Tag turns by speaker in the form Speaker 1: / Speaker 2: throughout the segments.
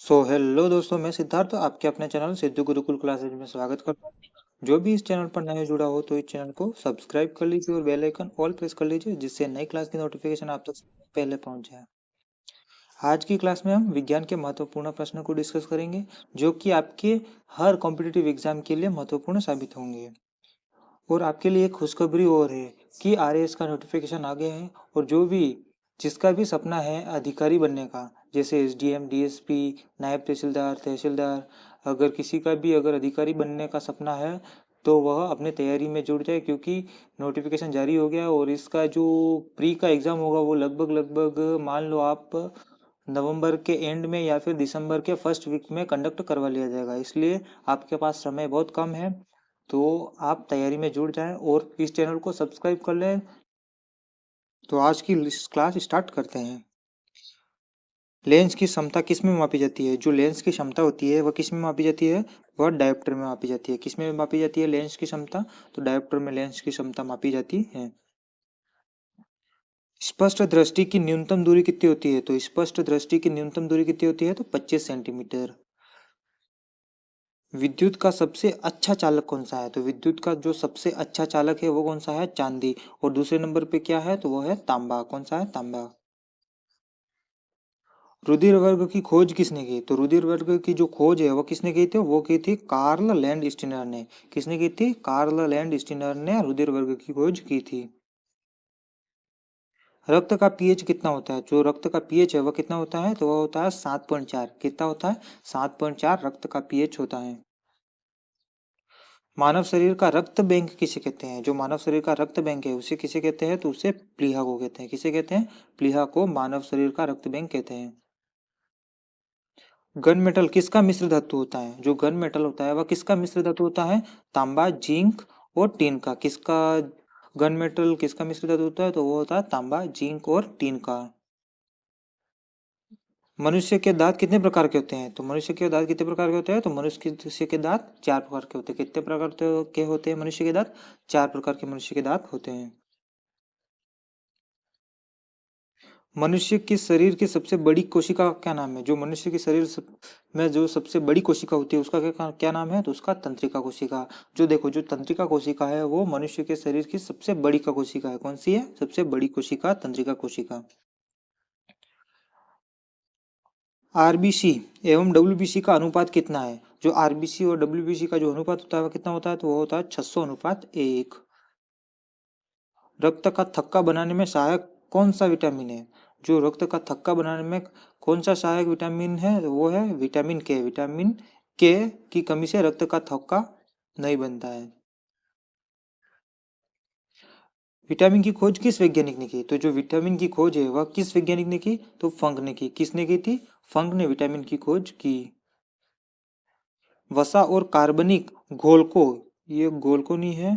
Speaker 1: Hello दोस्तों, मैं सिद्धार्थ आपके अपने चैनल सिद्धू गुरुकुल क्लासेज में स्वागत करता हूँ। जो भी इस चैनल पर नया जुड़ा हो तो इस चैनल को सब्सक्राइब कर लीजिए और बेल आइकन ऑल प्रेस कर लीजिए, जिससे नई क्लास की नोटिफिकेशन आप तक पहले पहुंच जाए। आज की क्लास में हम विज्ञान के महत्वपूर्ण प्रश्नों को डिस्कस करेंगे, जो कि आपके हर कॉम्पिटिटिव एग्जाम के लिए महत्वपूर्ण साबित होंगे। और आपके लिए एक खुशखबरी और है कि आरएएस का नोटिफिकेशन आ गया है। और जिसका भी सपना है अधिकारी बनने का, जैसे एसडीएम, डीएसपी, नायब तहसीलदार, तहसीलदार, अगर किसी का भी अगर अधिकारी बनने का सपना है तो वह अपने तैयारी में जुट जाए, क्योंकि नोटिफिकेशन जारी हो गया। और इसका जो प्री का एग्ज़ाम होगा वो लगभग लगभग मान लो आप नवंबर के एंड में या फिर दिसंबर के फर्स्ट वीक में कंडक्ट करवा लिया जाएगा। इसलिए आपके पास समय बहुत कम है, तो आप तैयारी में जुट जाएं और इस चैनल को सब्सक्राइब कर लें। तो आज की क्लास स्टार्ट करते हैं। लेंस की क्षमता किस में मापी जाती है? जो लेंस की क्षमता होती है वह किस में मापी जाती है? वह डायोप्टर में मापी जाती है। किस में मापी जाती है लेंस की क्षमता? तो डायोप्टर में लेंस की क्षमता मापी जाती है। स्पष्ट दृष्टि की न्यूनतम दूरी कितनी होती है? तो स्पष्ट दृष्टि की न्यूनतम दूरी कितनी होती है? तो 25 सेंटीमीटर। विद्युत का सबसे अच्छा चालक कौन सा है? तो विद्युत का जो सबसे अच्छा चालक है वो कौन सा है? चांदी। और दूसरे नंबर पे क्या है? तो वो है तांबा। कौन सा है? तांबा। रुधिर वर्ग की खोज किसने की? तो रुधिर वर्ग की जो खोज है वो किसने की थी? वो की थी कार्ल लैंड स्टीनर ने। किसने की थी? कार्ल लैंड स्टीनर ने रुधिर वर्ग की खोज की थी। रक्त का पीएच कितना होता है? जो रक्त का पीएच है वह कितना होता है? तो वह होता है 7.4। कितना होता है? 7.4 रक्त का पीएच होता है। मानव शरीर का रक्त बैंक किसे कहते हैं? जो मानव शरीर का रक्त बैंक है उसे किसे कहते हैं? तो उसे प्लीहा को कहते हैं। किसे कहते हैं? प्लीहा को मानव शरीर का रक्त बैंक कहते हैं। गन मेटल किसका मिश्र धातु होता है? जो गन मेटल होता है वह किसका मिश्र धातु होता है? तांबा, जिंक और टीन का। किसका गन मेटल किसका मिश्र धातु होता है? तो वो होता है तांबा, जिंक और टीन का। मनुष्य के दांत कितने प्रकार के होते हैं? तो मनुष्य के दांत कितने प्रकार के होते हैं? तो मनुष्य के दांत 4 प्रकार के होते हैं। कितने प्रकार के होते हैं मनुष्य के दांत? 4 प्रकार के मनुष्य के दांत होते हैं। मनुष्य के शरीर की सबसे बड़ी कोशिका का क्या नाम है? जो मनुष्य के में जो सबसे बड़ी कोशिका होती है उसका क्या क्या नाम है? तो उसका तंत्रिका कोशिका। जो देखो, जो तंत्रिका कोशिका है वो मनुष्य के शरीर की सबसे बड़ी का कोशिका है। कौन सी है सबसे बड़ी कोशिका? तंत्रिका कोशिका। आरबीसी एवं डब्ल्यूबीसी का अनुपात कितना है? जो आरबीसी और डब्ल्यूबीसी का जो अनुपात होता है वह कितना होता है? तो वो होता है 600:1। रक्त का थक्का बनाने में सहायक कौन सा विटामिन है? जो रक्त का थक्का बनाने में कौन सा सहायक विटामिन है? वो है विटामिन के। विटामिन के की कमी से रक्त का थक्का नहीं बनता है। विटामिन की खोज किस वैज्ञानिक ने की? तो जो विटामिन की खोज है वह किस वैज्ञानिक ने की? तो फंक ने की। किसने की थी? फंक ने विटामिन की खोज की। वसा और कार्बनिक घोलकों, ये घोलकों नहीं है,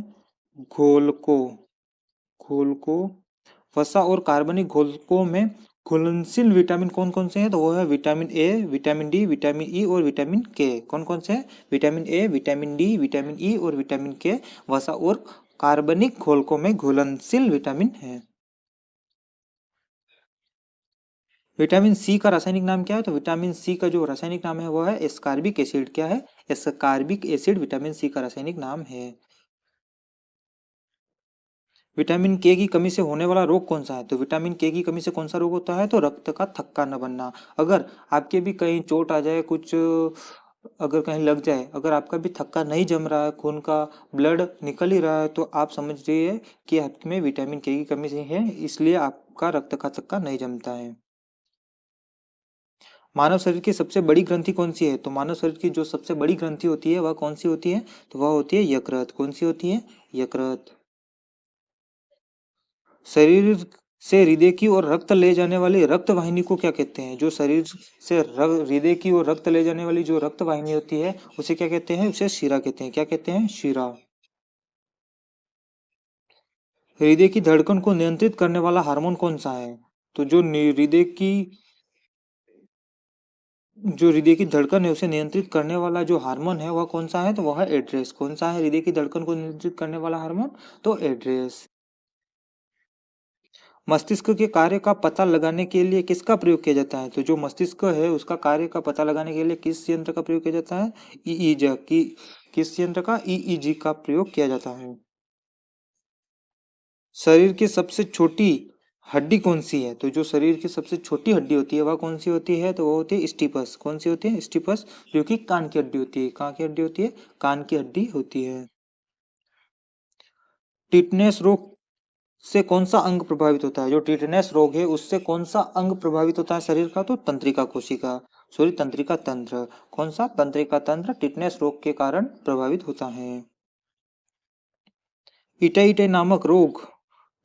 Speaker 1: घोलकों, घोलकों, वसा और कार्बनिक घोलकों में घुलनशील विटामिन कौन कौन से हैं? तो वो है vitamin A, vitamin D, vitamin E और विटामिन के। कौन कौन से हैं? Vitamin A, vitamin D, vitamin E और विटामिन के वसा और कार्बनिक घोलकों में घुलनशील विटामिन है। विटामिन सी का रासायनिक नाम क्या है? तो विटामिन सी का जो रासायनिक नाम है वो है एस्कार्बिक एसिड। क्या है? एस्कार्बिक एसिड विटामिन सी का रासायनिक नाम है। विटामिन के की कमी से होने वाला रोग कौन सा है? तो विटामिन के की कमी से कौन सा रोग होता है? तो रक्त का थक्का न बनना। अगर आपके भी कहीं चोट आ जाए, कुछ अगर कहीं लग जाए, अगर आपका भी थक्का नहीं जम रहा है, खून का ब्लड निकल ही रहा है, तो आप समझ जाइए कि आप में विटामिन के की कमी से है, इसलिए आपका रक्त का थक्का नहीं जमता है। मानव शरीर की सबसे बड़ी ग्रंथि कौन सी है? तो मानव शरीर की जो सबसे बड़ी ग्रंथि होती है वह कौन सी होती है? तो वह होती है यकृत। कौन सी होती है? यकृत। शरीर से हृदय की ओर रक्त ले जाने वाली रक्त वाहिनी को क्या कहते हैं? जो शरीर से हृदय की ओर रक्त ले जाने वाली जो रक्त वाहिनी होती है उसे क्या कहते हैं? उसे शिरा कहते हैं। क्या कहते हैं? शिरा। हृदय की धड़कन को नियंत्रित करने वाला हार्मोन कौन सा है? तो जो हृदय की धड़कन है उसे नियंत्रित करने वाला जो हार्मोन है वह कौन सा है? तो वह है एड्रेस। कौन सा है हृदय की धड़कन को नियंत्रित करने वाला हार्मोन? तो एड्रेस। मस्तिष्क के कार्य का पता लगाने के लिए किसका प्रयोग किया जाता है? तो जो मस्तिष्क है उसका कार्य का पता लगाने के लिए किस यंत्र का प्रयोग किया जाता है? ईईजी की किस यंत्र का? ईईजी का प्रयोग किया जाता है। शरीर की सबसे छोटी हड्डी कौन सी है? तो जो शरीर की सबसे छोटी हड्डी होती है वह कौन सी होती है? तो वो होती है स्टिपस। कौन सी होती है? स्टिपस, जो कि कान की हड्डी होती है। कहाँ की हड्डी होती है? कान की हड्डी होती है। टिटनेस रोग से कौन सा अंग प्रभावित होता है? जो टिटनेस रोग है उससे कौन सा अंग प्रभावित होता है शरीर का? तो तंत्रिका कोशिका, सॉरी तंत्रिका तंत्र। कौन सा? तंत्रिका तंत्र टिटनेस रोग के कारण प्रभावित होता है। इटाई इटाई नामक रोग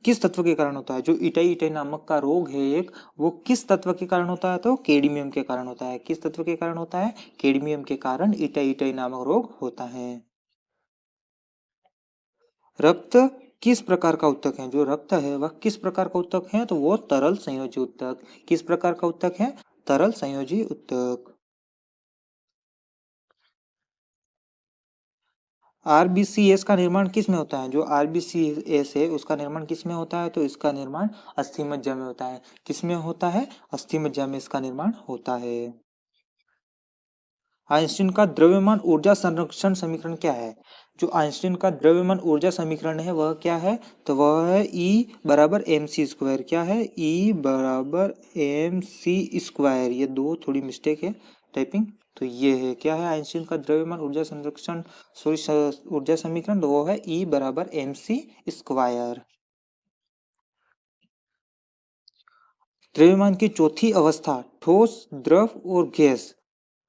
Speaker 1: किस तत्व के कारण होता है? जो इटाई इटाई नामक का रोग है एक, वो किस तत्व के कारण होता है? तो कैडमियम के कारण होता है। किस तत्व के कारण होता है? कैडमियम के कारण इटाई इटाई नामक रोग होता है। रक्त किस प्रकार का उत्तक है? जो रक्त है वह किस प्रकार का उत्तक है? तो वो तरल संयोजी उत्तक। किस प्रकार का उत्तक है? तरल संयोजी उत्तक। आरबीसीएस का निर्माण किस में होता है? जो आरबीसीएस है उसका निर्माण किस में होता है? तो इसका निर्माण अस्थि मज्जा में होता है। किस में होता है? अस्थि मज्जा में इसका निर्माण होता है। आइंस्टीन का द्रव्यमान ऊर्जा संरक्षण समीकरण क्या है? जो आइंस्टीन का द्रव्यमान ऊर्जा समीकरण है वह क्या है? तो वह है E बराबर एम सी स्क्वायर। क्या है? E बराबर एम सी स्क्वायर। ये दो थोड़ी मिस्टेक है टाइपिंग। तो ये है क्या है आइंस्टीन का द्रव्यमान ऊर्जा संरक्षण सॉरी ऊर्जा समीकरण? तो वो है E बराबर एम सी स्क्वायर। द्रव्यमान की चौथी अवस्था ठोस, द्रव और गैस,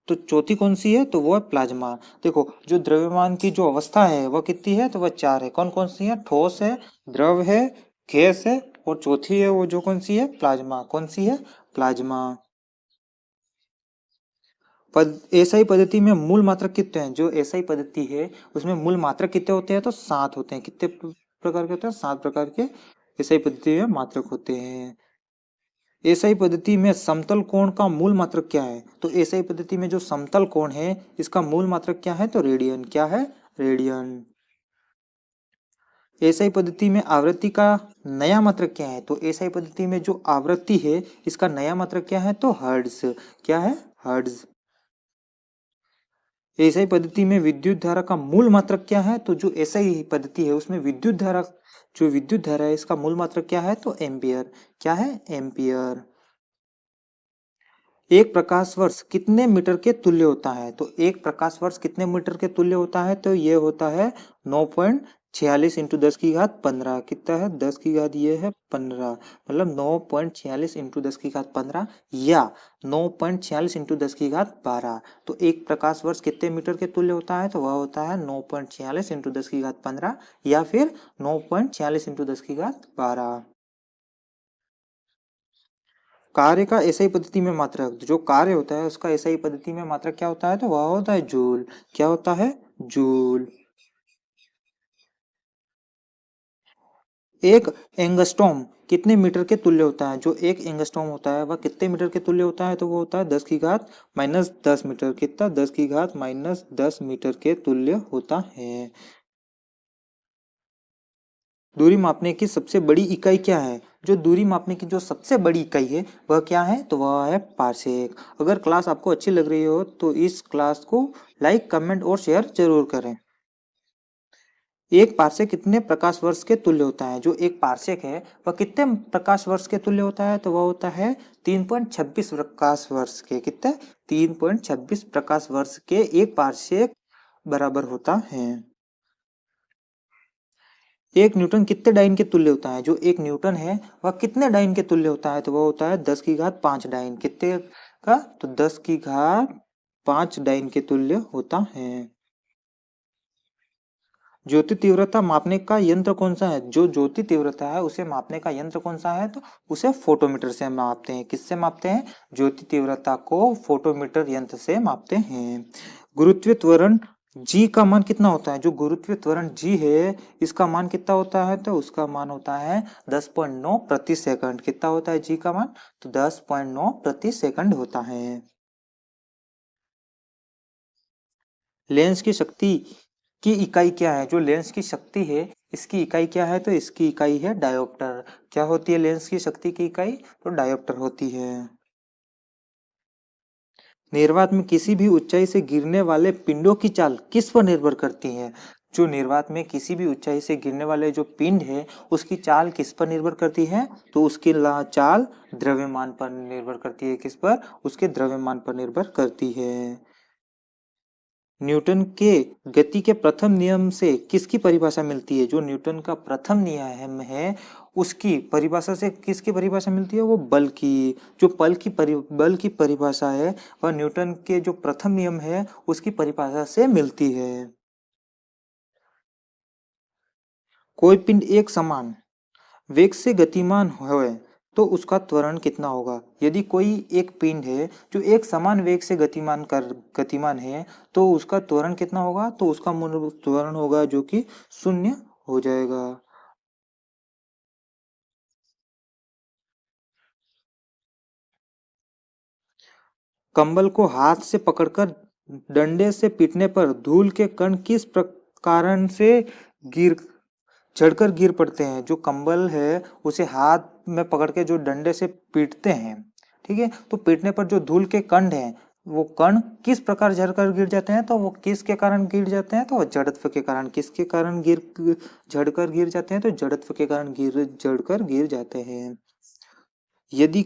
Speaker 1: तो चौथी कौन सी है? तो वो है प्लाज्मा। देखो जो द्रव्यमान की जो अवस्था है वह कितनी है? तो वह चार है। कौन कौन सी है? ठोस है, द्रव है, गैस है और चौथी है वो जो कौन सी है? प्लाज्मा। कौन सी है? प्लाज्मा। एसआई पद्धति में मूल मात्रक कितने हैं? जो एसआई पद्धति है उसमें मूल मात्रक कितने होते हैं? तो 7 होते हैं। कितने प्रकार के होते हैं? 7 प्रकार के एसआई पद्धति में मात्रक होते हैं। एसआई पद्धति में समतल कोण का मूल मात्रक क्या है? तो एसआई पद्धति में जो समतल कोण है इसका मूल मात्रक क्या है? तो रेडियन। क्या है? रेडियन। एसआई पद्धति में आवृत्ति का नया मात्रक क्या है? तो एसआई पद्धति में जो आवृत्ति है इसका नया मात्रक क्या है? तो हर्ट्ज। क्या है? हर्ट्ज। एसआई पद्धति में विद्युत धारा का मूल मात्रक क्या है? तो जो एसआई पद्धति है उसमें विद्युत धारा है इसका मूल मात्रक क्या है? तो एम्पियर। क्या है? एम्पियर। एक प्रकाश वर्ष कितने मीटर के तुल्य होता है? तो एक प्रकाश वर्ष कितने मीटर के तुल्य होता है? तो ये होता है 9.46 इंटू 10 की घात 15। कितना है? 10 की घात ये है 15, मतलब 9.46 इंटू 10 की घात 15 या 9.46 इंटू 10 की घात 12। तो एक प्रकाश वर्ष कितने मीटर के तुल्य होता है? तो वह होता है 9.46 इंटू 10 की घात 15 या फिर 9.46 इंटू 10 की घात 12। कार्य का एसआई पद्धति में मात्रक, जो कार्य होता है उसका एसआई पद्धति में मात्रक क्या होता है? तो वह होता है जूल। क्या होता है? जूल। एक एंगस्ट्रॉम कितने मीटर के तुल्य होता है? जो एक एंगस्ट्रॉम होता है वह कितने मीटर के तुल्य होता है? तो वो होता है 10 की घात -10 मीटर। कितना? 10 की घात -10 मीटर के तुल्य होता है। दूरी मापने की सबसे बड़ी इकाई क्या है? जो दूरी मापने की जो सबसे बड़ी इकाई है वह क्या है? तो वह है पारसेक। अगर क्लास आपको अच्छी लग रही हो तो इस क्लास को लाइक, कमेंट और शेयर जरूर करें। एक पारसेक कितने प्रकाश वर्ष के तुल्य होता है? जो एक पारसेक है वह कितने प्रकाश वर्ष के तुल्य होता है? तो वह होता है 3.26 प्रकाश वर्ष के। कितने? 3.26 प्रकाश वर्ष के एक पारसेक बराबर होता है। एक न्यूटन कितने डाइन के तुल्य होता है? जो एक न्यूटन है वह कितने डाइन के तुल्य होता है? तो वह होता है 10 की घात 5 डाइन। कितने का? तो 10 की घात 5 डाइन के तुल्य होता है। ज्योति तीव्रता मापने का यंत्र कौन सा है? जो ज्योति तीव्रता है उसे मापने का यंत्र कौन सा है? तो उसे फोटोमीटर से मापते हैं। किससे मापते हैं? ज्योति तीव्रता को फोटोमीटर यंत्र से मापते हैं। गुरुत्वीय त्वरण जी का मान कितना होता है? जो गुरुत्वीय त्वरण जी है इसका मान कितना होता है? तो उसका मान होता है 10.9 प्रति सेकंड। कितना होता है जी का मान? तो 10.9 प्रति सेकंड होता है। लेंस की शक्ति की इकाई क्या है? जो लेंस की शक्ति है इसकी इकाई क्या है? तो इसकी इकाई है डायोप्टर। क्या होती है लेंस की शक्ति की इकाई? तो डायोप्टर होती है। निर्वात में किसी भी ऊंचाई से गिरने वाले पिंडों की चाल किस पर निर्भर करती है? जो निर्वात में किसी भी ऊंचाई से गिरने वाले जो पिंड है उसकी चाल किस पर निर्भर करती है? तो उसकी चाल द्रव्यमान पर निर्भर करती है। किस पर? उसके द्रव्यमान पर निर्भर करती है। न्यूटन के गति के प्रथम नियम से किसकी परिभाषा मिलती है? जो न्यूटन का प्रथम नियम है उसकी परिभाषा से किसकी परिभाषा मिलती है? वो बल की। जो बल की परिभाषा है वह न्यूटन के जो प्रथम नियम है उसकी परिभाषा से मिलती है। कोई पिंड एक समान वेग से गतिमान है तो उसका त्वरण कितना होगा? यदि कोई एक पिंड है जो एक समान वेग से गतिमान है तो उसका त्वरण कितना होगा? तो उसका मूल त्वरण होगा जो कि 0 हो जाएगा। कंबल को हाथ से पकड़कर डंडे से पीटने पर धूल के कण किस कारण से गिर चढ़कर गिर पड़ते हैं? जो कंबल है उसे हाथ में पकड़ के जो डंडे से पीटते हैं, ठीक है, तो पीटने पर जो धूल के कण हैं वो कण किस प्रकार झड़कर गिर जाते हैं? तो वो किसके कारण गिर जाते हैं? तो जड़त्व के कारण। किसके कारण झड़कर गिर जाते हैं? तो जड़त्व के कारण जड़कर गिर जाते हैं। यदि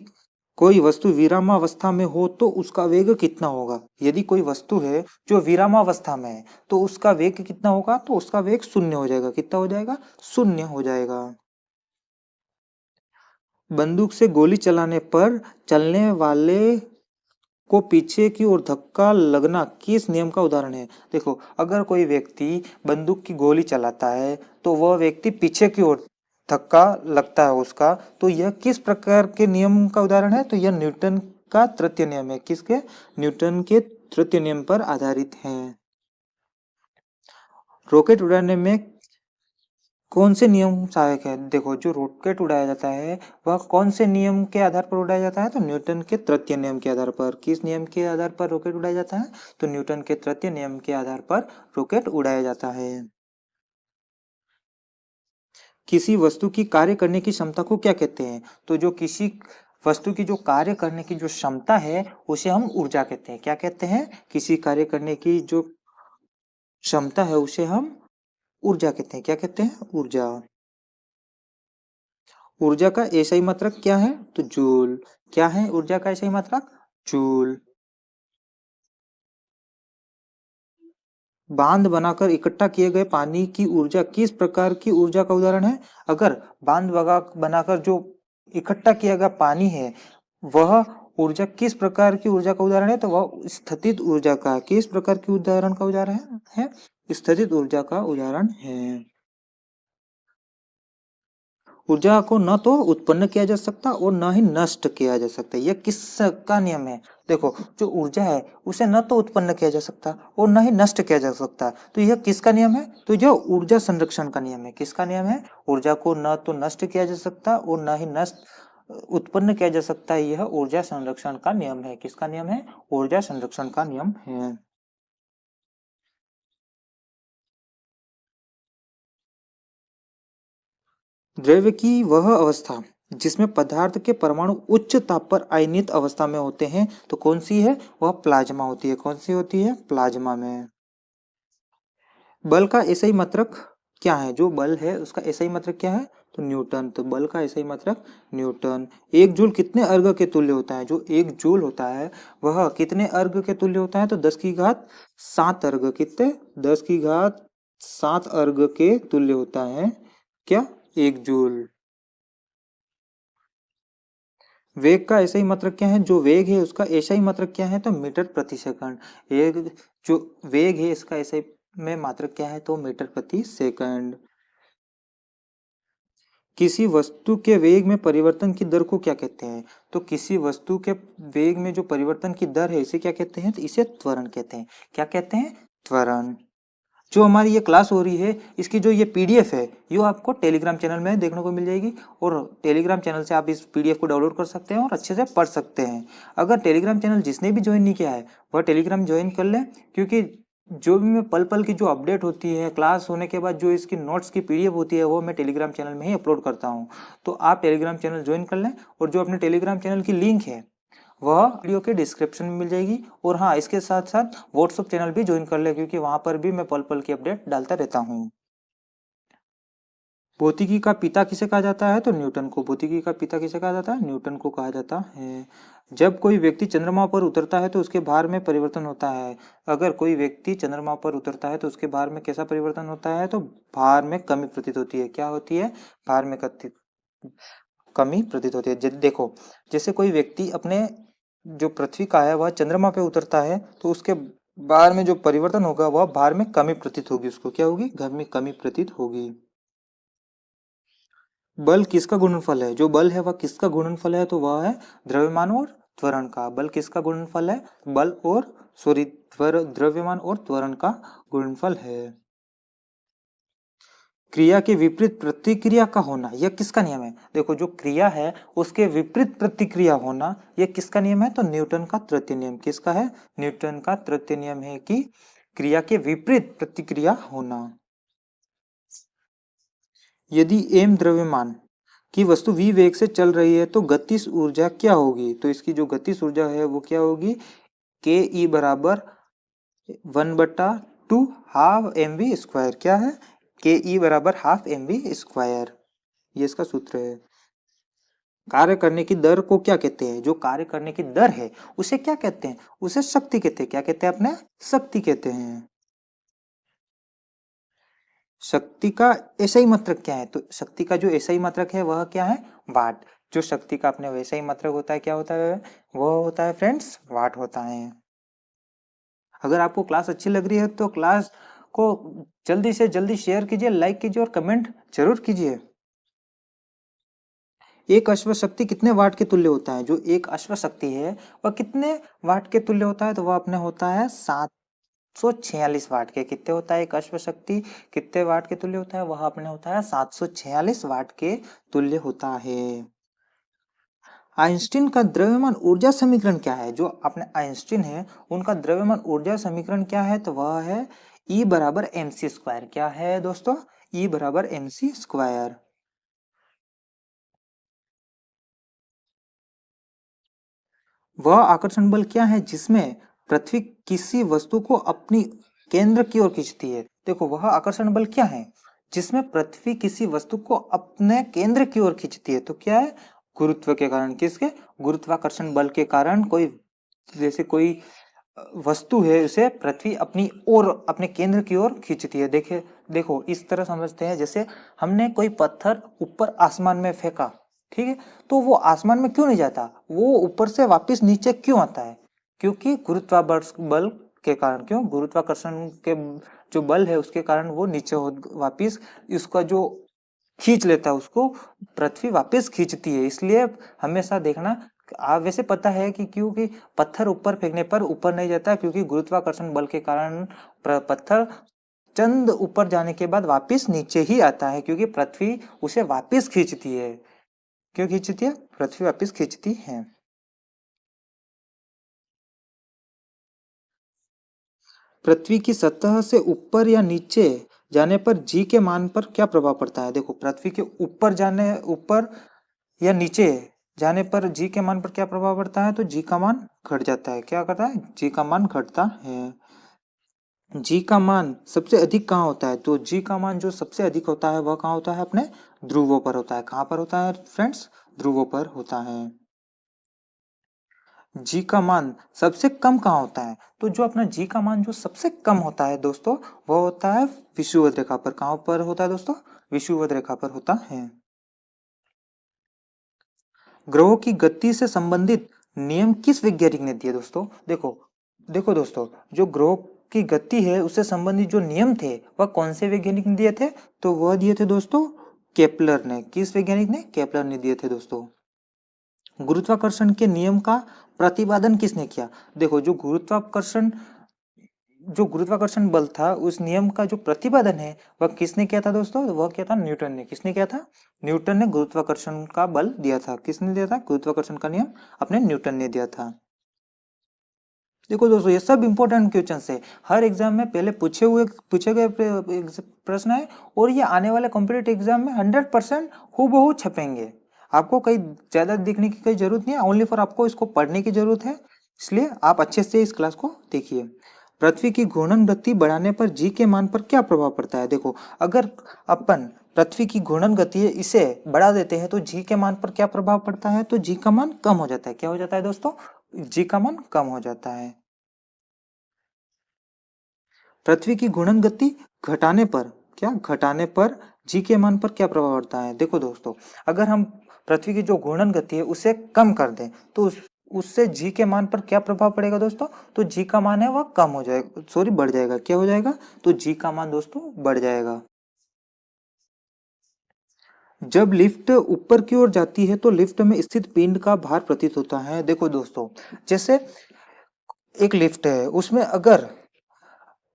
Speaker 1: कोई वस्तु विरामावस्था में हो तो उसका वेग कितना होगा? यदि कोई वस्तु है जो विरामावस्था में है तो उसका वेग कितना होगा? तो उसका वेग 0 हो जाएगा। कितना हो जाएगा? 0 हो जाएगा। बंदूक से गोली चलाने पर चलने वाले को पीछे की ओर धक्का लगना किस नियम का उदाहरण है? देखो, अगर कोई व्यक्ति बंदूक की गोली चलाता है तो वह व्यक्ति पीछे की ओर धक्का लगता है उसका, तो यह किस प्रकार के नियम का उदाहरण है? तो यह न्यूटन का तृतीय नियम है। किसके? न्यूटन के तृतीय नियम पर आधारित है। रॉकेट उड़ाने में कौन से नियम सहायक है? देखो, जो रॉकेट उड़ाया जाता है वह कौन से नियम के आधार पर उड़ाया जाता है? तो न्यूटन के तृतीय नियम के आधार पर। किस नियम के आधार पर रॉकेट उड़ाया जाता है? तो न्यूटन के तृतीय नियम के आधार पर रॉकेट उड़ाया जाता है। किसी वस्तु की कार्य करने की क्षमता को क्या कहते हैं? तो जो किसी वस्तु की जो कार्य करने की जो क्षमता है उसे हम ऊर्जा कहते हैं। क्या कहते हैं? किसी कार्य करने की जो क्षमता है उसे हम ऊर्जा कहते हैं। क्या कहते हैं? ऊर्जा। ऊर्जा का एसआई मात्रक क्या है? तो जूल। क्या है ऊर्जा का एसआई मात्रक? जूल। बांध बनाकर इकट्ठा किए गए पानी की ऊर्जा किस प्रकार की ऊर्जा का उदाहरण है? अगर बनाकर जो इकट्ठा किया गया पानी है वह ऊर्जा किस प्रकार की ऊर्जा का उदाहरण है? तो वह स्थितिज ऊर्जा का। किस प्रकार की उदाहरण का उदाहरण है? स्थितिज ऊर्जा का उदाहरण है। ऊर्जा को न तो उत्पन्न किया जा सकता और न ही नष्ट किया जा सकता। यह किसका नियम है? देखो, जो ऊर्जा है उसे न तो उत्पन्न किया जा सकता और न ही नष्ट किया जा सकता। तो यह किसका नियम है? तो यह ऊर्जा संरक्षण का नियम है। किसका नियम है? ऊर्जा को न तो नष्ट किया जा सकता और न ही नष्ट उत्पन्न किया जा सकता है। यह ऊर्जा संरक्षण का नियम है। किसका नियम है? ऊर्जा संरक्षण का नियम है। द्रव्य की वह अवस्था जिसमें पदार्थ के परमाणु उच्च ताप पर आयनित अवस्था में होते हैं तो कौन सी है? वह प्लाज्मा होती है। कौन सी होती है? प्लाज्मा में। बल का एसआई मात्रक क्या है? जो बल है उसका एसआई मात्रक क्या है? तो न्यूटन। तो बल का एसआई मात्रक न्यूटन। एक जूल कितने अर्ग के तुल्य होता है? जो एक जूल होता है वह कितने अर्ग के तुल्य होता है? तो 10 की घात 7 अर्ग। कितने? 10 की घात 7 अर्ग के तुल्य होता है। क्या? एक जूल। वेग का ऐसा ही मात्रक क्या है? जो वेग है उसका ऐसा ही मात्रक क्या है? तो मीटर प्रति सेकंड। एक जो वेग है इसका ऐसे में मात्रक क्या है? तो मीटर प्रति सेकंड। किसी वस्तु के वेग में परिवर्तन की दर को क्या कहते हैं? तो किसी वस्तु के वेग में जो परिवर्तन की दर है इसे क्या कहते हैं? तो इसे त्वरण कहते हैं। क्या कहते हैं? त्वरण। जो हमारी ये क्लास हो रही है इसकी जो ये पीडीएफ है ये आपको टेलीग्राम चैनल में देखने को मिल जाएगी और टेलीग्राम चैनल से आप इस पीडीएफ को डाउनलोड कर सकते हैं और अच्छे से पढ़ सकते हैं। अगर टेलीग्राम चैनल जिसने भी ज्वाइन नहीं किया है वह टेलीग्राम ज्वाइन कर ले, क्योंकि जो भी मैं पल पल की जो अपडेट होती है क्लास होने के बाद, जो इसकी नोट्स की पीडीएफ होती है, वो मैं टेलीग्राम चैनल में ही अपलोड करता हूँ। तो आप टेलीग्राम चैनल ज्वाइन कर लें, और जो अपने टेलीग्राम चैनल की लिंक है वह वीडियो के डिस्क्रिप्शन में मिल जाएगी। और हाँ, इसके साथ साथ व्हाट्सएप चैनल भी ज्वाइन कर ले, क्योंकि वहां पर भी मैं पल पल की अपडेट डालता रहता हूँ। भौतिकी का पिता किसे कहा जाता है? तो न्यूटन को। भौतिकी का पिता किसे कहा जाता है? न्यूटन को कहा जाता है। जब कोई व्यक्ति चंद्रमा पर उतरता है तो उसके भार में परिवर्तन होता है। अगर कोई व्यक्ति चंद्रमा पर उतरता है तो उसके भार में कैसा परिवर्तन होता है? तो भार में कमी प्रतीत होती है। क्या होती है? भार में कमी प्रतीत होती है। देखो, जैसे कोई व्यक्ति अपने जो पृथ्वी का है वह चंद्रमा पे उतरता है तो उसके भार में जो परिवर्तन होगा वह भार में कमी प्रतीत होगी। उसको क्या होगी? कमी प्रतीत होगी। बल किसका गुणनफल है? जो बल है वह किसका गुणनफल है? तो वह है द्रव्यमान और त्वरण का। बल किसका गुणनफल है? बल और सॉरी द्रव्यमान और त्वरण का गुणनफल है। क्रिया के विपरीत प्रतिक्रिया का होना, यह किसका नियम है? देखो, जो क्रिया है उसके विपरीत प्रतिक्रिया होना, यह किसका नियम है? तो न्यूटन का तृतीय नियम। किसका है? न्यूटन का तृतीय नियम है कि क्रिया के विपरीत प्रतिक्रिया होना। यदि m द्रव्यमान की वस्तु v वेग से चल रही है तो गतिज ऊर्जा क्या होगी? तो इसकी जो गतिज ऊर्जा है वो क्या होगी? के ई बराबर 1/2 हाफ एम वी स्क्वायर। क्या है? के ई बराबर हाफ एम वी स्क्वायर, ये इसका सूत्र है। कार्य करने की दर को क्या कहते हैं? जो कार्य करने की दर है उसे क्या कहते हैं? उसे शक्ति कहते हैं। क्या कहते हैं? अपने शक्ति कहते हैं। शक्ति का ऐसा ही मात्रक क्या है? तो शक्ति का जो ऐसा ही मात्रक है वह क्या है? वाट। जो शक्ति का अपने वैसा ही मात्रक होता है, क्या होता है? वह होता है फ्रेंड्स, वाट होता है। अगर आपको क्लास अच्छी लग रही है तो क्लास को जल्दी से जल्दी शेयर कीजिए, लाइक कीजिए और कमेंट जरूर कीजिए। एक अश्व शक्ति कितने वाट के तुल्य होता है? जो एक अश्व शक्ति है वह कितने वाट के तुल्य होता है? तो वह अपने होता है 746 वाट के। कितने होता है एक अश्व शक्ति? कितने वाट के तुल्य होता है? वह अपने होता है 746 वाट के तुल्य होता है। आइंस्टीन का द्रव्यमान ऊर्जा समीकरण क्या है? जो अपने आइंस्टीन है उनका द्रव्यमान ऊर्जा समीकरण क्या है? तो वह है E बराबर एम सी स्क्वायर। क्या है दोस्तों? E बराबर एम सी स्क्वायर। वह आकर्षण बल क्या है जिसमें पृथ्वी किसी वस्तु को अपनी केंद्र की ओर खींचती है? देखो, वह आकर्षण बल क्या है जिसमें पृथ्वी किसी वस्तु को अपने केंद्र की ओर खींचती है? तो क्या है? गुरुत्व के कारण। किसके? गुरुत्वाकर्षण बल के कारण कोई, जैसे कोई वस्तु है उसे पृथ्वी अपनी ओर, अपने केंद्र की ओर खींचती है। देखे, देखो इस तरह समझते हैं, जैसे हमने कोई पत्थर ऊपर आसमान में फेंका, ठीक है, तो वो आसमान में क्यों नहीं जाता? वो ऊपर से वापस नीचे क्यों आता है? क्योंकि गुरुत्वाकर्षण बल के कारण। क्यों? गुरुत्वाकर्षण के जो बल है उसके कारण वो नीचे वापिस उसका जो खींच लेता है, उसको पृथ्वी वापस खींचती है। इसलिए हमेशा देखना। आप वैसे पता है कि क्योंकि पत्थर ऊपर फेंकने पर ऊपर नहीं जाता, क्योंकि गुरुत्वाकर्षण बल के कारण पत्थर चंद ऊपर जाने के बाद वापस नीचे ही आता है, क्योंकि पृथ्वी उसे वापस खींचती है। क्यों खींचती है? पृथ्वी वापस खींचती है। पृथ्वी की सतह से ऊपर या नीचे जाने पर जी के मान पर क्या प्रभाव पड़ता है? देखो, पृथ्वी के ऊपर या नीचे जाने पर जी के मान पर क्या प्रभाव पड़ता है? तो जी का मान घट जाता है। क्या करता है? जी का मान घटता है। जी का मान सबसे अधिक कहाँ होता है? तो जी का मान जो सबसे अधिक होता है वह कहाँ होता है? अपने ध्रुवों पर होता है। कहाँ पर होता है फ्रेंड्स? ध्रुवों पर होता है। जी का मान सबसे कम कहाँ होता है? तो जो अपना जी का मान जो सबसे कम होता है दोस्तों, वह होता है विषुवत रेखा पर। कहाँ पर होता है दोस्तों? विषुवत रेखा पर होता है। ग्रहों की गति से संबंधित नियम किस वैज्ञानिक ने दिए दोस्तों? देखो, देखो दोस्तों, जो ग्रहों की गति है उससे संबंधित जो नियम थे वह कौन से वैज्ञानिक ने दिए थे? तो वह दिए थे दोस्तों केपलर ने। किस वैज्ञानिक ने? केपलर ने दिए थे दोस्तों। गुरुत्वाकर्षण के नियम का प्रतिपादन किसने किया? देखो, जो गुरुत्वाकर्षण बल था उस नियम का जो प्रतिपादन है वह किसने किया था दोस्तों? वह किया था न्यूटन ने। किसने किया था? न्यूटन ने गुरुत्वाकर्षण का बल दिया था। किसने दिया था? गुरुत्वाकर्षण का नियम अपने न्यूटन ने दिया था। देखो दोस्तों, ये सब इंपॉर्टेंट क्वेश्चन है, हर एग्जाम में पहले पूछे गए प्रश्न है, और ये आने वाले कॉम्पिटिटिव एग्जाम में 100% हूबहू छपेंगे। आपको कहीं ज्यादा देखने की कोई जरूरत नहीं है, ओनली फॉर आपको इसको पढ़ने की जरूरत है, इसलिए आप अच्छे से इस क्लास को देखिए। पृथ्वी की घूर्णन गति बढ़ाने पर जी के मान पर क्या प्रभाव पड़ता है? देखो, अगर अपन पृथ्वी की घूर्णन गति है इसे बढ़ा देते हैं तो जी के मान पर क्या प्रभाव पड़ता है? तो जी का मान कम हो जाता है। क्या हो जाता है दोस्तों? जी का मान कम हो जाता है। पृथ्वी की घूर्णन गति घटाने पर जी के मान पर क्या प्रभाव पड़ता है? देखो दोस्तों, अगर हम पृथ्वी की जो घूर्णन गति है उसे कम कर दें तो उससे जी के मान पर क्या प्रभाव पड़ेगा दोस्तों? तो जी का मान है वह कम हो जाएगा, सॉरी बढ़ जाएगा। क्या हो जाएगा? तो जी का मान दोस्तों बढ़ जाएगा। जब लिफ्ट ऊपर की ओर जाती है तो लिफ्ट में स्थित पिंड का भार प्रतीत होता है। देखो दोस्तों, जैसे एक लिफ्ट है, उसमें अगर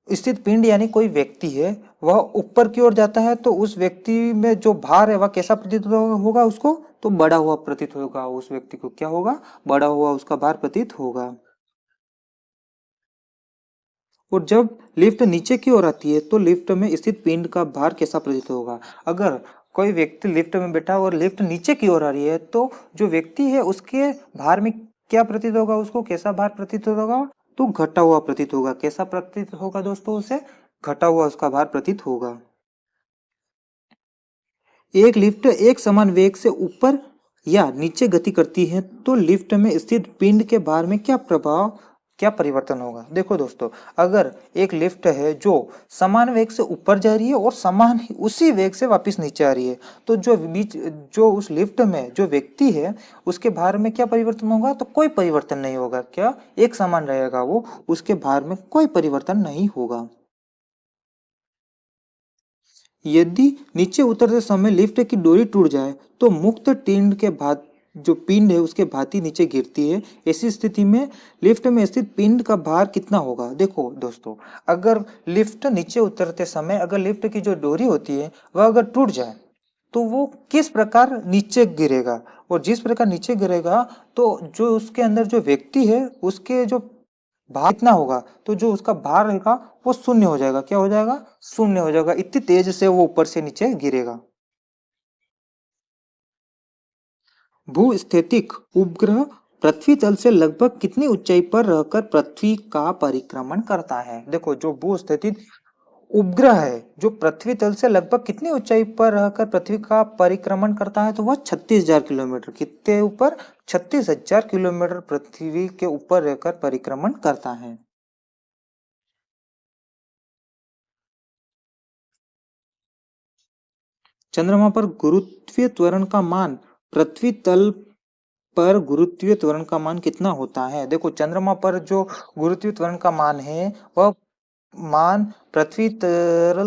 Speaker 1: स्थित पिंड यानी कोई व्यक्ति है, वह ऊपर की ओर जाता है तो उस व्यक्ति में जो भार है वह कैसा प्रतीत होगा उसको? तो बढ़ा हुआ प्रतीत होगा। उस व्यक्ति को क्या होगा? बढ़ा हुआ उसका भार प्रतीत होगा। और जब लिफ्ट नीचे की ओर आती है तो लिफ्ट में स्थित पिंड का भार कैसा प्रतीत होगा? अगर कोई व्यक्ति लिफ्ट में बैठा और लिफ्ट नीचे की ओर आ रही है तो जो व्यक्ति है उसके भार में क्या प्रतीत होगा? उसको कैसा भार प्रतीत होगा? तो घटा हुआ प्रतीत होगा। कैसा प्रतीत होगा दोस्तों? उसे घटा हुआ उसका भार प्रतीत होगा। एक लिफ्ट एक समान वेग से ऊपर या नीचे गति करती है तो लिफ्ट में स्थित पिंड के भार में क्या परिवर्तन होगा? देखो दोस्तों, अगर एक लिफ्ट है जो समान वेग से ऊपर जा रही है और समान ही उसी वेग से वापस नीचे आ रही है, तो जो उस लिफ्ट में जो व्यक्ति है उसके भार में क्या परिवर्तन होगा? तो कोई परिवर्तन नहीं होगा। क्या? एक समान रहेगा वो, उसके भार में कोई परिवर्तन नहीं होगा। यदि नीचे उतरते समय लिफ्ट की डोरी टूट जाए तो मुक्त टिंड के भात जो पिंड है उसके भांति नीचे गिरती है। ऐसी स्थिति में लिफ्ट में स्थित पिंड का भार कितना होगा? देखो दोस्तों, अगर लिफ्ट नीचे उतरते समय अगर लिफ्ट की जो डोरी होती है वह अगर टूट जाए तो वो किस प्रकार नीचे गिरेगा? और जिस प्रकार नीचे गिरेगा तो जो उसके अंदर जो व्यक्ति है उसके जो भार कितना होगा? तो जो उसका भार रहेगा वो शून्य हो जाएगा। क्या हो जाएगा? शून्य हो जाएगा। इतनी तेज से वो ऊपर से नीचे गिरेगा। भूस्थितिक उपग्रह पृथ्वी तल से लगभग कितनी ऊंचाई पर रहकर पृथ्वी का परिक्रमण करता है? देखो, जो भूस्थितिक उपग्रह है जो पृथ्वी तल से लगभग कितनी ऊंचाई पर रहकर पृथ्वी का परिक्रमण करता है? तो वह 36,000 किलोमीटर। कितने ऊपर? 36,000 किलोमीटर पृथ्वी के ऊपर रहकर परिक्रमण करता है। चंद्रमा पर गुरुत्वीय त्वरण का मान पृथ्वी तल पर गुरुत्वीय त्वरण का मान कितना होता है? देखो, चंद्रमा पर जो गुरुत्वीय त्वरण का मान है वह मान पृथ्वी तल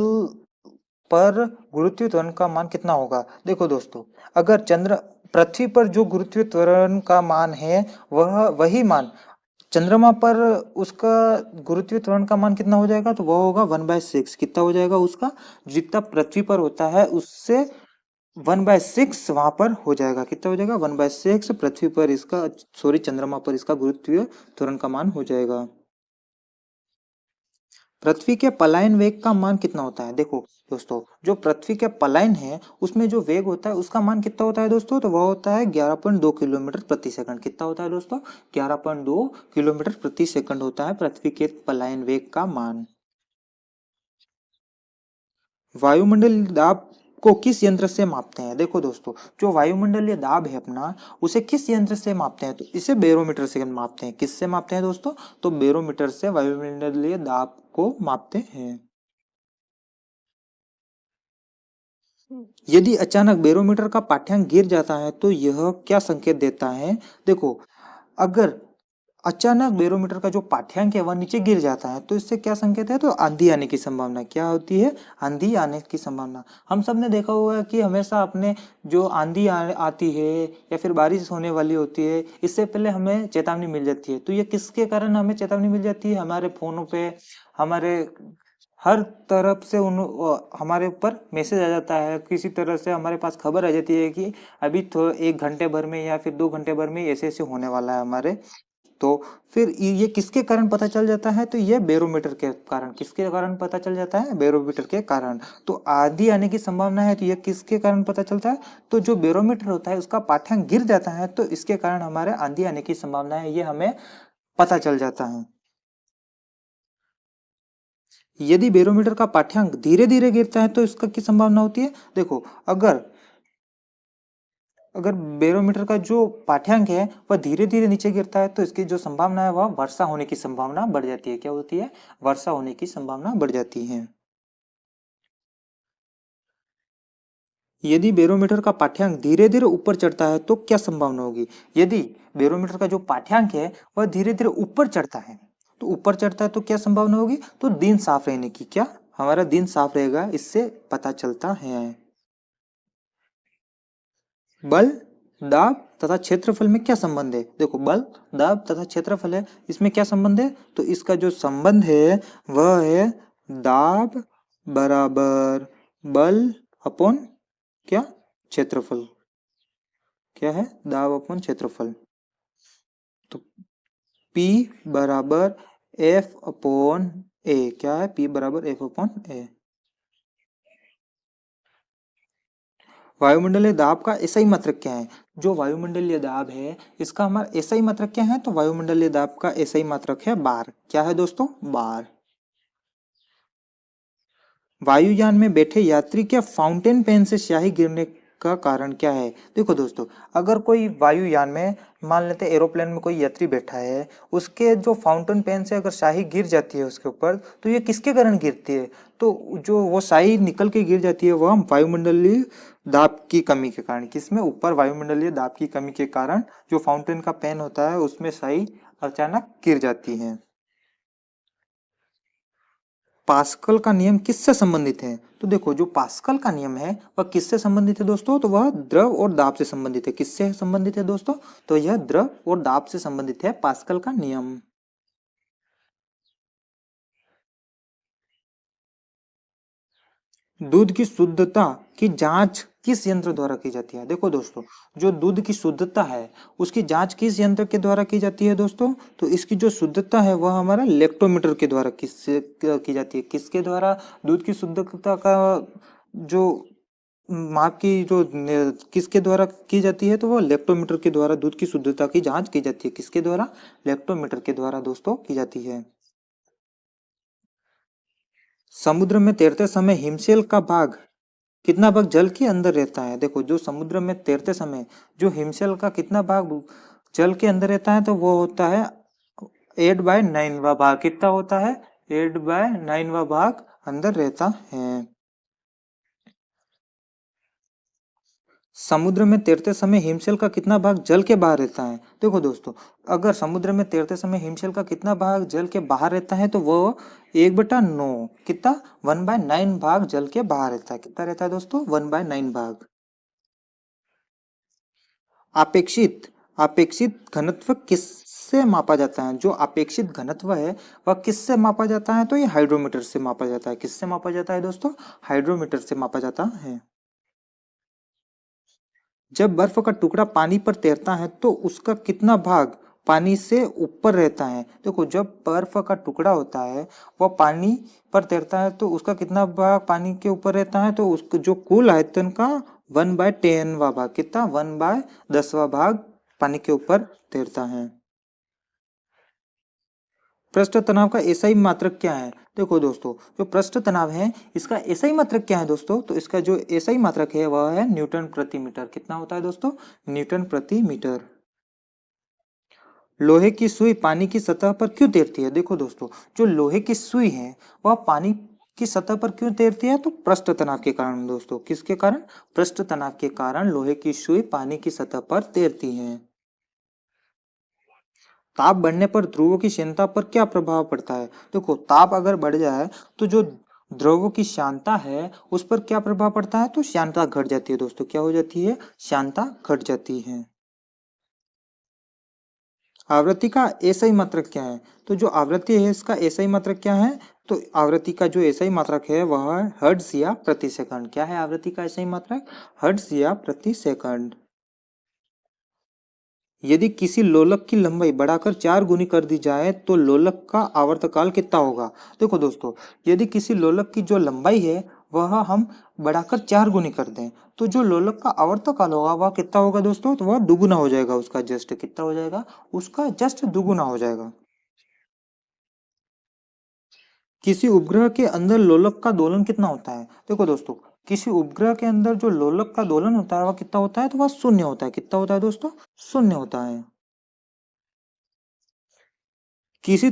Speaker 1: पर गुरुत्वीय त्वरण का मान कितना होगा? देखो दोस्तों, अगर चंद्र पृथ्वी पर जो गुरुत्वीय त्वरण का मान है वह वही मान चंद्रमा पर उसका गुरुत्वीय त्वरण का मान कितना हो जाएगा? तो वह होगा 1/6। कितना हो जाएगा उसका? जितना पृथ्वी पर होता है उससे 1/6 वहां पर हो जाएगा। कितना हो जाएगा? 1/6 पृथ्वी पर इसका, सॉरी, चंद्रमा पर इसका गुरुत्वीय त्वरण का मान हो जाएगा। पृथ्वी के पलायन वेग का मान कितना होता है? देखो दोस्तों, जो पृथ्वी के पलायन है उसमें जो वेग होता है उसका मान कितना होता है दोस्तों? तो वह होता है 11.2 किलोमीटर प्रति सेकंड। कितना होता है दोस्तों? 11.2 किलोमीटर प्रति सेकंड होता है पृथ्वी के पलायन वेग का मान। वायुमंडलीय दाब को किस यंत्र से मापते हैं? देखो दोस्तों, जो वायुमंडलीय दाब है अपना, उसे किस यंत्र से मापते हैं? तो इसे बैरोमीटर से मापते हैं। किससे मापते हैं दोस्तों? तो बैरोमीटर से वायुमंडलीय दाब को मापते हैं। यदि अचानक बैरोमीटर का पाठ्यांक गिर जाता है तो यह क्या संकेत देता है? देखो, अगर अचानक बैरोमीटर का जो पाठ्यांक है वह नीचे गिर जाता है तो इससे क्या संकेत है? तो आंधी आने की संभावना। क्या होती है? आंधी आने की संभावना। हम सब ने देखा हुआ है कि हमेशा अपने जो आती है या फिर बारिश होने वाली होती है, इससे पहले हमें चेतावनी मिल जाती है। तो ये किसके कारण हमें चेतावनी मिल जाती है? हमारे फोनों पे, हमारे हर तरफ से हमारे ऊपर मैसेज आ जाता है, किसी तरह से हमारे पास खबर आ जाती है कि अभी तो 1 घंटे भर में या फिर 2 घंटे भर में ऐसे ऐसे होने वाला है हमारे। तो फिर ये किसके कारण पता चल जाता है? तो ये बैरोमीटर के कारण। किसके कारण पता चल जाता है? बैरोमीटर के कारण। तो आंधी आने की संभावना है, तो ये किसके कारण पता चलता है? तो जो बैरोमीटर होता है उसका पाठ्यांक गिर जाता है, तो इसके कारण हमारे आंधी आने की संभावना है, ये हमें पता चल जाता है। यदि बैरोमीटर का पाठ्यांक धीरे धीरे गिरता है तो इसका क्या संभावना होती है? देखो, अगर अगर बैरोमीटर का जो पाठ्यांक है वह धीरे धीरे नीचे गिरता है तो इसकी जो संभावना है वह वर्षा होने की संभावना बढ़ जाती है। क्या होती है? वर्षा होने की संभावना बढ़ जाती है। यदि बैरोमीटर का पाठ्यांक धीरे धीरे ऊपर चढ़ता है तो क्या संभावना होगी? यदि बैरोमीटर का जो पाठ्यांक है वह धीरे धीरे ऊपर चढ़ता है, तो ऊपर चढ़ता है तो क्या संभावना होगी? तो दिन साफ रहने की। क्या? हमारा दिन साफ रहेगा, इससे पता चलता है। बल, दाब तथा क्षेत्रफल में क्या संबंध है? देखो, बल, दाब तथा क्षेत्रफल है, इसमें क्या संबंध है? तो इसका जो संबंध है वह है दाब बराबर बल अपॉन क्या? क्षेत्रफल। क्या है? दाब अपॉन क्षेत्रफल। तो P बराबर F अपॉन ए। क्या है? P बराबर F अपॉन ए। वायुमंडलीय दाब का एसआई मात्रक क्या है? जो वायुमंडलीय दाब है इसका हमारा एसआई मात्रक क्या है? तो वायुमंडलीय दाब का एसआई मात्रक है बार। क्या है दोस्तों? बार। वायुयान में बैठे यात्री के फाउंटेन पेन से स्याही गिरने का कारण क्या है? देखो दोस्तों, अगर कोई वायुयान में, मान लेते एरोप्लेन में कोई यात्री बैठा है, उसके जो फाउंटेन पेन से अगर स्याही गिर जाती है उसके ऊपर, तो ये किसके कारण गिरती है? तो जो वो स्याही निकल के गिर जाती है वह वायुमंडलीय दाब की कमी के कारण। किसमें? ऊपर वायुमंडलीय दाब की कमी के कारण जो फाउंटेन का पेन होता है उसमें स्याही अचानक गिर जाती है। पास्कल का नियम किससे संबंधित है? तो देखो, जो पास्कल का नियम है वह किससे संबंधित है दोस्तों? तो वह द्रव और दाब से संबंधित है। किससे संबंधित है दोस्तों? तो यह द्रव और दाब से संबंधित है पास्कल का नियम। दूध की शुद्धता की जांच किस यंत्र द्वारा की जाती है? देखो दोस्तों, जो दूध की शुद्धता है उसकी जांच किस यंत्र के द्वारा की जाती है दोस्तों? तो इसकी जो शुद्धता है वह हमारा लेक्टोमीटर के द्वारा किससे की जाती है? किसके द्वारा दूध की शुद्धता का जो माप की जो किसके द्वारा की जाती है? तो वो लेक्टोमीटर के द्वारा दूध की शुद्धता की जांच की जाती है। किसके द्वारा? लेक्टोमीटर के द्वारा दोस्तों की जाती है। समुद्र में तैरते समय हिमशैल का भाग कितना भाग जल के अंदर रहता है? देखो, जो समुद्र में तैरते समय जो हिमशैल का कितना भाग जल के अंदर रहता है, तो वो होता है 8/9 भाग। कितना होता है? 8/9 भाग अंदर रहता है। समुद्र में तैरते समय हिमशैल का कितना भाग जल के बाहर रहता है? देखो दोस्तों, अगर समुद्र में तैरते समय हिमशैल का कितना भाग जल के बाहर रहता है, तो वो 1/9। कितना? 1/9 भाग जल के बाहर रहता है। कितना रहता है दोस्तों? 1/9 भाग। अपेक्षित अपेक्षित घनत्व किससे मापा जाता है? जो अपेक्षित घनत्व है वह किससे मापा जाता है? तो ये हाइड्रोमीटर से मापा जाता है। किससे मापा जाता है दोस्तों? हाइड्रोमीटर से मापा जाता है। जब बर्फ का टुकड़ा पानी पर तैरता है तो उसका कितना भाग पानी से ऊपर रहता है? देखो, जब बर्फ का टुकड़ा होता है वह पानी पर तैरता है तो उसका कितना भाग पानी के ऊपर रहता है? तो उसका जो कुल आयतन का 1/10वां भाग। कितना? 1/10वां भाग पानी के ऊपर तैरता है। पृष्ठ तनाव का एसआई मात्रक क्या है? देखो दोस्तों, जो पृष्ठ तनाव है इसका एसआई मात्रक क्या है दोस्तों? तो इसका जो एसआई मात्रक है वह है न्यूटन प्रति मीटर। कितना होता है दोस्तों? न्यूटन प्रति मीटर। लोहे की सुई पानी की सतह पर क्यों तैरती है? देखो दोस्तों, जो लोहे की सुई है वह पानी की सतह पर क्यों तैरती है? तो पृष्ठ तनाव के कारण दोस्तों। किसके कारण? पृष्ठ तनाव के कारण लोहे की सुई पानी की सतह पर तैरती है। ताप बढ़ने पर ध्रुवों की श्यानता पर क्या प्रभाव पड़ता है? देखो, ताप अगर बढ़ जाए तो जो ध्रुवों की श्यानता है उस पर क्या प्रभाव पड़ता है? तो श्यानता घट जाती है दोस्तों। क्या हो जाती है? श्यानता घट जाती है। आवृत्ति का एसआई मात्रक क्या है? तो जो आवृत्ति है इसका एसआई मात्रक क्या है? तो आवृत्ति का जो एसआई मात्रक है वह हर्ट्ज या प्रति सेकंड। क्या है आवृत्ति का एसआई मात्रक? हर्ट्ज या प्रति सेकंड। यदि किसी लोलक की लंबाई बढ़ाकर 4 गुनी कर दी जाए तो लोलक का आवर्तकाल कितना होगा। देखो दोस्तों, यदि किसी लोलक की जो लंबाई है वह हम बढ़ाकर 4 गुनी कर दें तो जो लोलक का आवर्तकाल होगा वह कितना होगा दोस्तों, तो वह दुगुना हो जाएगा। उसका जस्ट कितना हो जाएगा, उसका जस्ट दुगुना हो जाएगा। किसी उपग्रह के अंदर लोलक का दोलन कितना होता है। देखो दोस्तों, किसी उपग्रह के अंदर जो लोलक का दोलन होता है वह कितना होता है, तो वह शून्य होता है। कितना होता है दोस्तों, शून्य होता है। किसी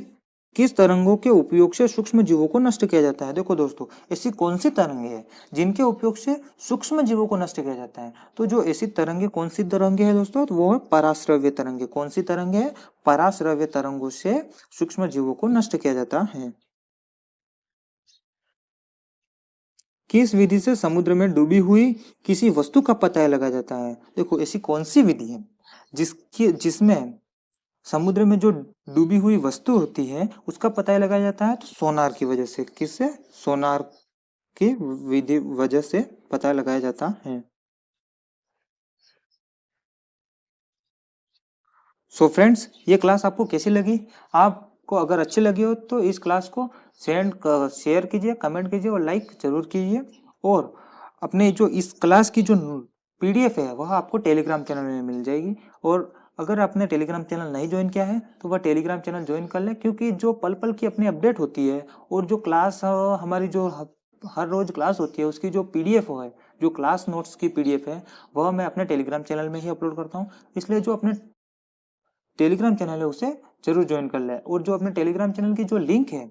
Speaker 1: किस तरंगों के उपयोग से सूक्ष्म जीवों को नष्ट किया जाता है। देखो दोस्तों, ऐसी कौन सी तरंगे है जिनके उपयोग से सूक्ष्म जीवों को नष्ट किया जाता है। तो जो ऐसी तरंगे, कौन सी तरंगे है दोस्तों, तो वो है पराश्रव्य तरंगे। कौन सी तरंगे है, पराश्रव्य तरंगों से सूक्ष्म जीवों को नष्ट किया जाता है। किस विधि से समुद्र में डूबी हुई किसी वस्तु का पता लगाया जाता है। देखो, ऐसी कौन सी विधि है जिसमें समुद्र में जो डूबी हुई वस्तु होती है उसका पता लगाया जाता है, तो सोनार की वजह से। किससे, सोनार की विधि वजह से पता लगाया जाता है। सो फ्रेंड्स, ये क्लास आपको कैसी लगी। आपको अगर अच्छी लगी हो तो इस क्लास को शेयर कीजिए, कमेंट कीजिए और लाइक जरूर कीजिए। और अपने जो इस क्लास की जो पीडीएफ है वह आपको टेलीग्राम चैनल में मिल जाएगी। और अगर आपने टेलीग्राम चैनल नहीं ज्वाइन किया है तो वह टेलीग्राम चैनल ज्वाइन कर ले, क्योंकि जो पल पल की अपनी अपडेट होती है और जो क्लास हमारी जो हर रोज क्लास होती है उसकी जो पीडीएफ है, जो क्लास नोट्स की पीडीएफ है, वह मैं अपने टेलीग्राम चैनल में ही अपलोड करता हूँ। इसलिए जो अपने टेलीग्राम चैनल है उसे जरूर ज्वाइन कर ले। और जो अपने टेलीग्राम चैनल की जो लिंक है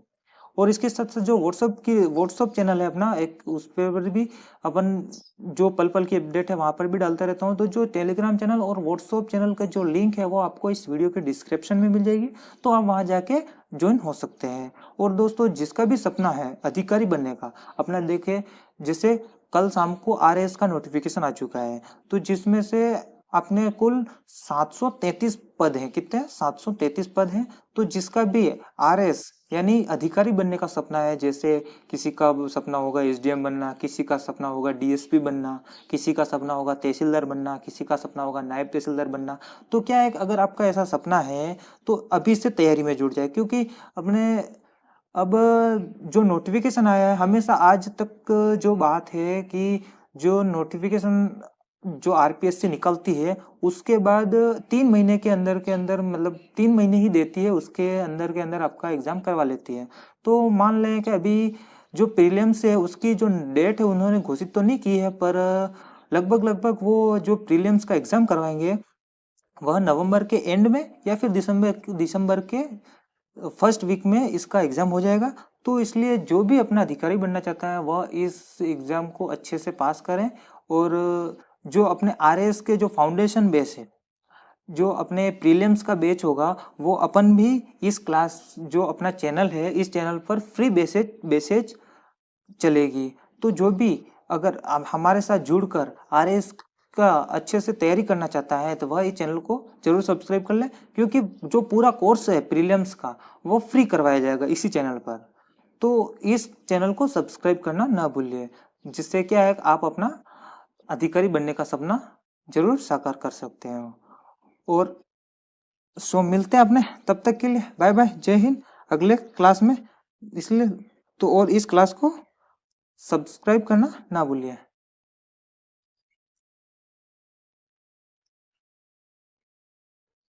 Speaker 1: और इसके साथ साथ जो व्हाट्सअप चैनल है अपना एक, उस पर भी अपन जो पल पल की अपडेट है वहां पर भी डालता रहता हूँ। तो जो टेलीग्राम चैनल और व्हाट्सअप चैनल का जो लिंक है वो आपको इस वीडियो के डिस्क्रिप्शन में मिल जाएगी, तो आप वहां जाके ज्वाइन हो सकते हैं। और दोस्तों, जिसका भी सपना है अधिकारी बनने का, अपना देखे, जैसे कल शाम को आरएएस का नोटिफिकेशन आ चुका है, तो जिसमें से अपने कुल 733 पद हैं। कितने, 733 पद हैं। तो जिसका भी आरएस यानी अधिकारी बनने का सपना है, जैसे किसी का सपना होगा एसडीएम बनना, किसी का सपना होगा डीएसपी बनना, किसी का सपना होगा तहसीलदार बनना, किसी का सपना होगा नायब तहसीलदार बनना, तो क्या है, अगर आपका ऐसा सपना है तो अभी से तैयारी में जुट जाए। क्योंकि अपने अब जो नोटिफिकेशन आया है, हमेशा आज तक जो बात है कि जो नोटिफिकेशन जो आरपीएससी निकलती है उसके बाद 3 महीने के अंदर मतलब 3 महीने ही देती है, उसके अंदर के अंदर आपका एग्जाम करवा लेती है। तो मान लें कि अभी जो प्रीलिम्स है उसकी जो डेट है उन्होंने घोषित तो नहीं की है, पर लगभग लगभग वो जो प्रीलिम्स का एग्जाम करवाएंगे वह नवंबर के एंड में या फिर दिसंबर के फर्स्ट वीक में इसका एग्जाम हो जाएगा। तो इसलिए जो भी अपना अधिकारी बनना चाहता है वह इस एग्जाम को अच्छे से पास करें। और जो अपने आरएएस के जो फाउंडेशन बेस है, जो अपने प्रीलिम्स का बैच होगा, वो अपन भी इस क्लास, जो अपना चैनल है, इस चैनल पर फ्री बेसेज चलेगी। तो जो भी अगर हमारे साथ जुड़कर आरएएस का अच्छे से तैयारी करना चाहता है तो वह इस चैनल को जरूर सब्सक्राइब कर ले, क्योंकि जो पूरा कोर्स है प्रीलिम्स का वो फ्री करवाया जाएगा इसी चैनल पर। तो इस चैनल को सब्सक्राइब करना ना भूलिए, जिससे क्या है आप अपना अधिकारी बनने का सपना जरूर साकार कर सकते हैं। और सो मिलते हैं अपने, तब तक के लिए बाय बाय, जय हिंद, अगले क्लास में। इसलिए तो और इस क्लास को सब्सक्राइब करना ना भूलिए।